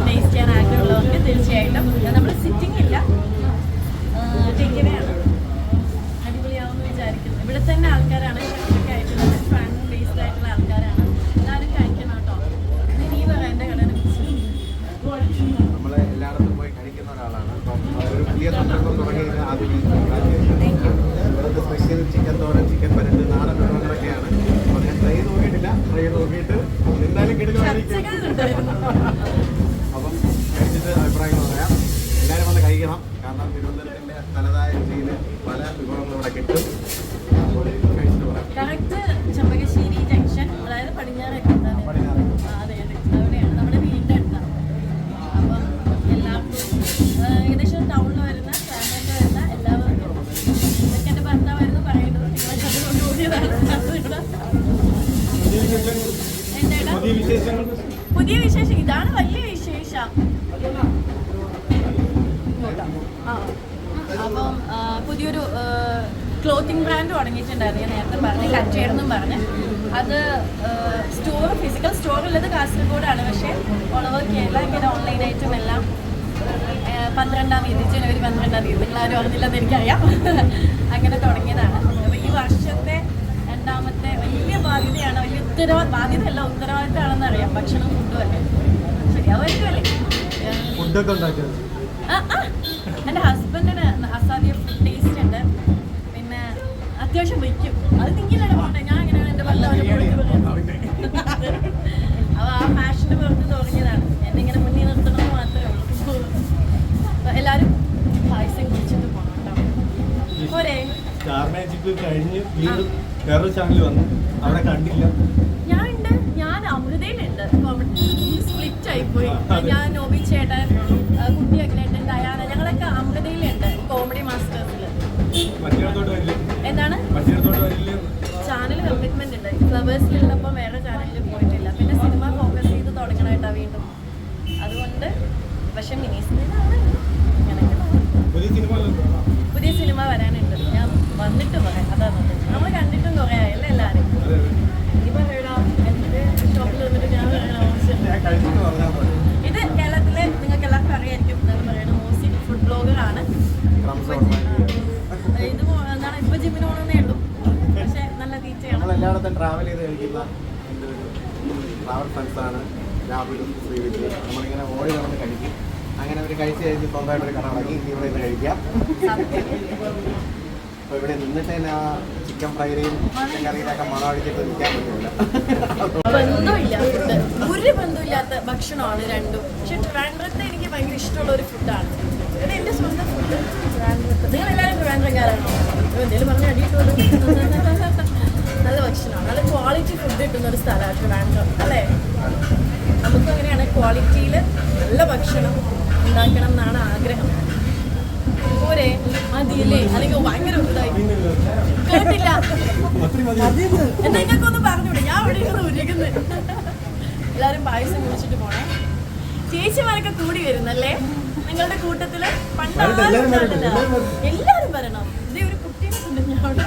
Taste ചെയ്യാൻ ആഗ്രഹമുള്ളവർക്ക് തീർച്ചയായിട്ടും നമ്മൾ സിറ്റിംഗ് ഇല്ല, ടേക്കവേയാണ്. അടിപൊളിയാവുമെന്ന് വിചാരിക്കുന്നു. ഇവിടെ തന്നെ ആൾക്കാരാണ് ഷെഫൊക്കെ ആയിട്ടുള്ളത്, ഫൺ ബേസ്ഡ് ആയിട്ടുള്ള ആൾക്കാരാണ്. എല്ലാവരും കഴിക്കണം കേട്ടോ. നീ പറയാം എൻ്റെ കടനെ നമ്മൾ എല്ലായിടത്തും പോയി കഴിക്കുന്ന ഒരാളാണ്. അപ്പം ഒരു പുതിയ സംരംഭം തുടങ്ങിയത് ആദ്യം ഇവിടുത്തെ സ്പെഷ്യൽ ചിക്കൻ തോരൻ, ചിക്കൻ പരട്ട്, നാടൻ വിഭവങ്ങളൊക്കെയാണ്. അപ്പോൾ ഞാൻ ട്രൈ നോക്കിയിട്ടില്ല. ട്രൈ നോക്കിയിട്ട് എന്തായാലും കിടക്കുമായിരിക്കും. അപ്പം കഴിച്ചിട്ട് അഭിപ്രായങ്ങൾ പറയാം. എല്ലാവരും വന്ന് കഴിക്കണം. കാരണം തിരുവനന്തപുരത്തിൻ്റെ തനതായ രുചിയിൽ പല വിഭവങ്ങളും ഇവിടെ കിട്ടും. കഴിച്ചിട്ട് പറയാം. കറക്റ്റ് ചെമ്പകശ്ശേരി ജംഗ്ഷൻ, അതായത് പടിഞ്ഞാറൊക്കെ അതെ അവിടെയാണ് നമ്മുടെ വീടിൻ്റെ അടുത്താണ്. അപ്പം എല്ലാവർക്കും ഏകദേശം ടൗണിൽ വരുന്ന ഫാമിലിയിൽ വരുന്ന എല്ലാവർക്കും ഇതൊക്കെ എൻ്റെ ഭർത്താവായിരുന്നു പറയുന്നത്. നിങ്ങളെ കണ്ടുകൊണ്ട് ഓടിയതാണ്. പുതിയ വിശേഷം ഇതാണ് വലിയ വിശേഷം. അപ്പം പുതിയൊരു ക്ലോത്തിങ് ബ്രാൻഡ് തുടങ്ങിയിട്ടുണ്ടായിരുന്നു. ഞാൻ നേരത്തെ പറഞ്ഞ് കച്ചേടെന്നും പറഞ്ഞ് അത് സ്റ്റോർ, ഫിസിക്കൽ സ്റ്റോറുള്ളത് കാസർഗോഡാണ്. പക്ഷേ ഓൾ ഓവർ കേരള ഇങ്ങനെ ഓൺലൈനായിട്ടും എല്ലാം 12-ാം തീയതി, ജനുവരി 12-ാം തീയതി, നിങ്ങളാരും അറിഞ്ഞില്ലെന്ന് എനിക്കറിയാം. അങ്ങനെ തുടങ്ങിയതാണ്. അപ്പോൾ ഈ വർഷത്തെ രണ്ടാമത്തെ വലിയ ബാധ്യതയാണ്, വലിയ ബാധ്യതയല്ല ഉത്തരവാദിത്തമാണെന്ന് അറിയാം. ഭക്ഷണം ഫുഡും അല്ലേ ശരിയാവുമായിരിക്കുമല്ലേ? എൻ്റെ ഹസ്ബൻഡിന് അസാധ്യ ഫുഡ് ടേസ്റ്റ് ഉണ്ട്. പിന്നെ അത്യാവശ്യം വയ്ക്കും. അത് നിങ്ങളാണ് പോകണ്ടേ, ഞാൻ എങ്ങനെയാണ് എൻ്റെ ഭർത്താവിനെ അപ്പോൾ ആ ഫാഷന് പുറത്ത് തുടങ്ങിയതാണ്. എന്നെ ഇങ്ങനെ മുന്നിൽ നിർത്തണമെന്ന് മാത്രമേ ഉള്ളൂ. അപ്പോൾ എല്ലാവരും പായസം കുടിച്ചിട്ട് പോകണം കേട്ടോ. പോരേ കഴിഞ്ഞ് വേറൊരു ചാനൽ വന്നു, അവിടെ കണ്ടില്ല. ഞാൻ അമൃതയിലുണ്ട്. സ്പ്ലിറ്റ് ആയിപ്പോയി. ഞാൻ നോബി ചേട്ടൻ, കുട്ടി അഖിലേട്ടൻ, ഡയാന, ഞങ്ങളൊക്കെ അമൃതയിലുണ്ട് കോമഡി മാസ്റ്റേഴ്സിൽ. എന്താണ് ചാനൽ കമ്മിറ്റ്മെന്റ് ഉണ്ട്. ഫ്ലവേഴ്സിലുള്ളപ്പോൾ വേറെ ചാനലിൽ പോയിട്ടില്ല. പിന്നെ സിനിമ ഫോക്കസ് ചെയ്ത് തുടങ്ങണമായിട്ടാണ് വീണ്ടും. അതുകൊണ്ട് പക്ഷെ മിനി സ്ക്രീനാണ്. പുതിയ സിനിമ വരാനുണ്ട്. ഞാൻ വന്നിട്ട് പറയാം. അതാണ് നമ്മൾ കണ്ടിട്ടും കുറേ ആയല്ലേ എല്ലാവരും. ഇപ്പൊ എൻ്റെ ഷോപ്പിൽ വന്നിട്ട് ഞാൻ ഇത് കേരളത്തിലെ നിങ്ങൾക്ക് എല്ലാവർക്കും അറിയായിരിക്കും. ഞാൻ പറയുന്നത് മോസി ഫുഡ് ബ്ലോഗറാണ്. ഇത് എന്താണ് ഇപ്പൊ ജിമ്മിന് പോകണമെന്നേ ഉള്ളൂ. പക്ഷെ നല്ല തീറ്റയാണ്. നമ്മളെല്ലായിടത്തും ട്രാവൽ ചെയ്ത് കഴിക്കുന്ന ട്രാവൽ ഫ്രണ്ട്സാണ് രാഹുലും ശ്രീവിദ്യ. നമ്മളിങ്ങനെ ഓടി നടന്ന് കഴിക്കും. അങ്ങനെ അവർ കഴിച്ച് കഴിച്ച് സ്വന്തമായിട്ടൊരു കട തുടങ്ങി ഇവിടെ നിന്ന് കഴിക്കാം. അപ്പോൾ ഇവിടെ നിന്നിട്ട് തന്നെ ആ ചിക്കൻ ഫ്രൈയും ചിക്കൻ കറിയിലൊക്കെ മണം അടിച്ചിട്ട് നിൽക്കാൻ പറ്റില്ല. ബന്ധമില്ല ഫുഡ്, ഒരു ബന്ധമില്ലാത്ത ഭക്ഷണമാണ് രണ്ടും. പക്ഷെ ട്രിവാൻഡ്രത്തെ എനിക്ക് ഭയങ്കര ഇഷ്ടമുള്ള ഒരു ഫുഡാണ്. ഇത് എൻ്റെ സ്വന്തം ഫുഡ്. ട്രിവാൻഡ്രത്ത് നിങ്ങളെല്ലാവരും ട്രിവാൻഡ്രക്കാരാണോ? എന്തെങ്കിലും പറഞ്ഞ് അടിയിട്ടുള്ളൂ. നല്ല ഭക്ഷണമാണ്, നല്ല ക്വാളിറ്റി ഫുഡ് കിട്ടുന്ന ഒരു സ്ഥലമാണ് ട്രിവാൻഡ്രം അല്ലേ? നമുക്കും അങ്ങനെയാണ് ക്വാളിറ്റിയിൽ നല്ല ഭക്ഷണം ഉണ്ടാക്കണം എന്നാണ് ആഗ്രഹം. പോരെ മതിയല്ലേ? അല്ലെങ്കിൽ ഭയങ്കര ഇതായി കേട്ടില്ല. എന്നാ നിങ്ങൾക്കൊന്ന് പറഞ്ഞൂടെ? ഞാൻ അവിടെ ഇരുന്ന് ഉരുകുന്നത്. എല്ലാവരും പായസം കുടിച്ചിട്ട് പോണേ. ചേച്ചിമാരൊക്കെ കൂടി വരുന്നല്ലേ നിങ്ങളുടെ കൂട്ടത്തില്? പണ്ടാ എല്ലാവരും വരണം. ഇതേ ഒരു കുട്ടീനെ കൊണ്ട് ഞാൻ അവിടെ